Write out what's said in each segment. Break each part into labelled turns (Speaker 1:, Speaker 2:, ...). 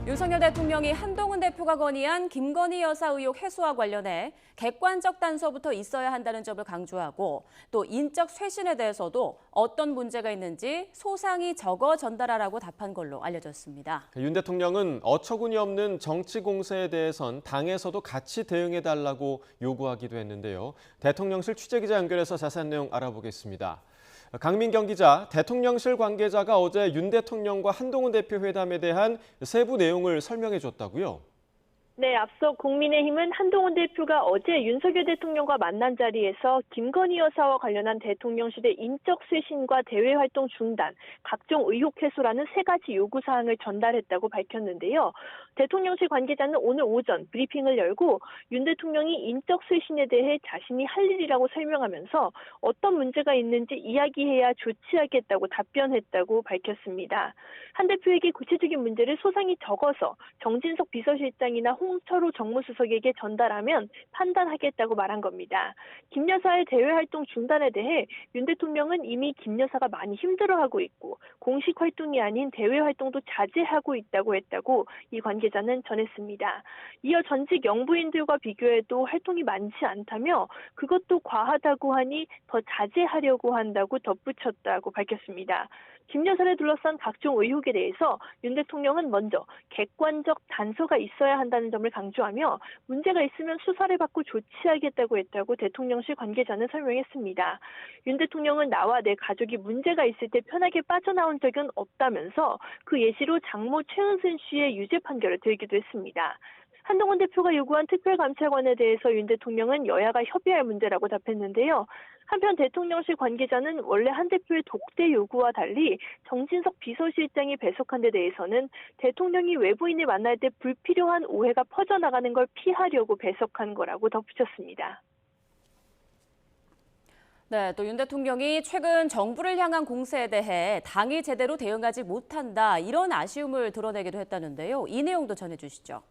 Speaker 1: 윤석열 대통령이 한동훈 대표가 건의한 김건희 여사 의혹 해소와 관련해 객관적 단서부터 있어야 한다는 점을 강조하고 또 인적 쇄신에 대해서도 어떤 문제가 있는지 소상히 적어 전달하라고 답한 걸로 알려졌습니다.
Speaker 2: 윤 대통령은 어처구니 없는 정치 공세에 대해선 당에서도 같이 대응해달라고 요구하기도 했는데요. 대통령실 취재기자 연결해서 자세한 내용 알아보겠습니다. 강민경 기자, 대통령실 관계자가 어제 윤 대통령과 한동훈 대표 회담에 대한 세부 내용을 설명해 줬다고요?
Speaker 3: 네, 앞서 국민의힘은 한동훈 대표가 어제 윤석열 대통령과 만난 자리에서 김건희 여사와 관련한 대통령실의 인적 쇄신과 대외활동 중단, 각종 의혹 해소라는 세 가지 요구사항을 전달했다고 밝혔는데요. 대통령실 관계자는 오늘 오전 브리핑을 열고 윤 대통령이 인적 쇄신에 대해 자신이 할 일이라고 설명하면서 어떤 문제가 있는지 이야기해야 조치하겠다고 답변했다고 밝혔습니다. 한 대표에게 구체적인 문제를 소상히 적어서 정진석 비서실장이나 홍철호 정무수석에게 전달하면 판단하겠다고 말한 겁니다. 김 여사의 대외활동 중단에 대해 윤 대통령은 이미 김 여사가 많이 힘들어하고 있고 공식 활동이 아닌 대외활동도 자제하고 있다고 했다고 이 관계자는 전했습니다. 이어 전직 영부인들과 비교해도 활동이 많지 않다며 그것도 과하다고 하니 더 자제하려고 한다고 덧붙였다고 밝혔습니다. 김 여사를 둘러싼 각종 의혹에 대해서 윤 대통령은 먼저 객관적 단서가 있어야 한다는 점을 강조하며 문제가 있으면 수사를 받고 조치하겠다고 했다고 대통령실 관계자는 설명했습니다. 윤 대통령은 나와 내 가족이 문제가 있을 때 편하게 빠져나온 적은 없다면서 그 예시로 장모 최은순 씨의 유죄 판결을 들기도 했습니다. 한동훈 대표가 요구한 특별감찰관에 대해서 윤 대통령은 여야가 협의할 문제라고 답했는데요. 한편 대통령실 관계자는 원래 한 대표의 독대 요구와 달리 정진석 비서실장이 배석한 데 대해서는 대통령이 외부인을 만날 때 불필요한 오해가 퍼져나가는 걸 피하려고 배석한 거라고 덧붙였습니다.
Speaker 1: 네, 또 윤 대통령이 최근 정부를 향한 공세에 대해 당이 제대로 대응하지 못한다 이런 아쉬움을 드러내기도 했다는데요. 이 내용도 전해주시죠.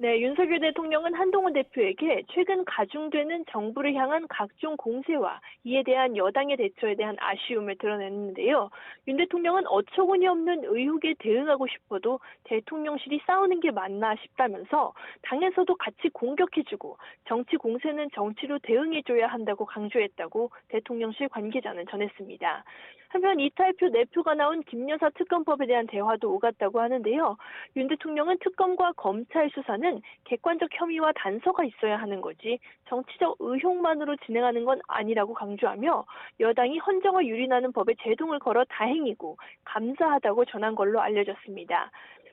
Speaker 3: 네, 윤석열 대통령은 한동훈 대표에게 최근 가중되는 정부를 향한 각종 공세와 이에 대한 여당의 대처에 대한 아쉬움을 드러냈는데요. 윤 대통령은 어처구니 없는 의혹에 대응하고 싶어도 대통령실이 싸우는 게 맞나 싶다면서 당에서도 같이 공격해주고 정치 공세는 정치로 대응해줘야 한다고 강조했다고 대통령실 관계자는 전했습니다. 한편 이탈표 내표가 나온 김 여사 특검법에 대한 대화도 오갔다고 하는데요. 윤 대통령은 특검과 검찰 수사는 객관적 혐의와 단서가 있어야 하는 거지 정치적 의혹만으로 진행하는 건 아니라고 강조하며 여당이 헌정을 유린하는 법에 제동을 걸어 다행이고 감사하다고 전한 걸로 알려졌습니다.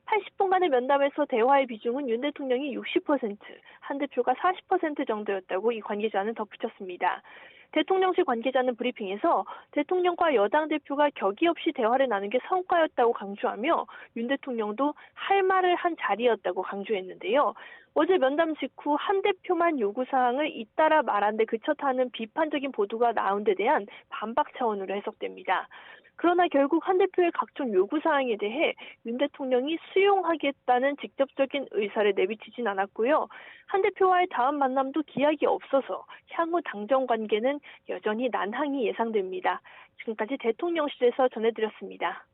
Speaker 3: 80분간의 면담에서 대화의 비중은 윤 대통령이 60%, 한 대표가 40% 정도였다고 이 관계자는 덧붙였습니다. 대통령실 관계자는 브리핑에서 대통령과 여당 대표가 격의 없이 대화를 나눈 게 성과였다고 강조하며 윤 대통령도 할 말을 한 자리였다고 강조했는데요. 어제 면담 직후 한 대표만 요구사항을 잇따라 말한 데 그쳤다는 비판적인 보도가 나온 데 대한 반박 차원으로 해석됩니다. 그러나 결국 한 대표의 각종 요구사항에 대해 윤 대통령이 수용하겠다는 직접적인 의사를 내비치진 않았고요. 한 대표와의 다음 만남도 기약이 없어서 향후 당정 관계는 여전히 난항이 예상됩니다. 지금까지 대통령실에서 전해드렸습니다.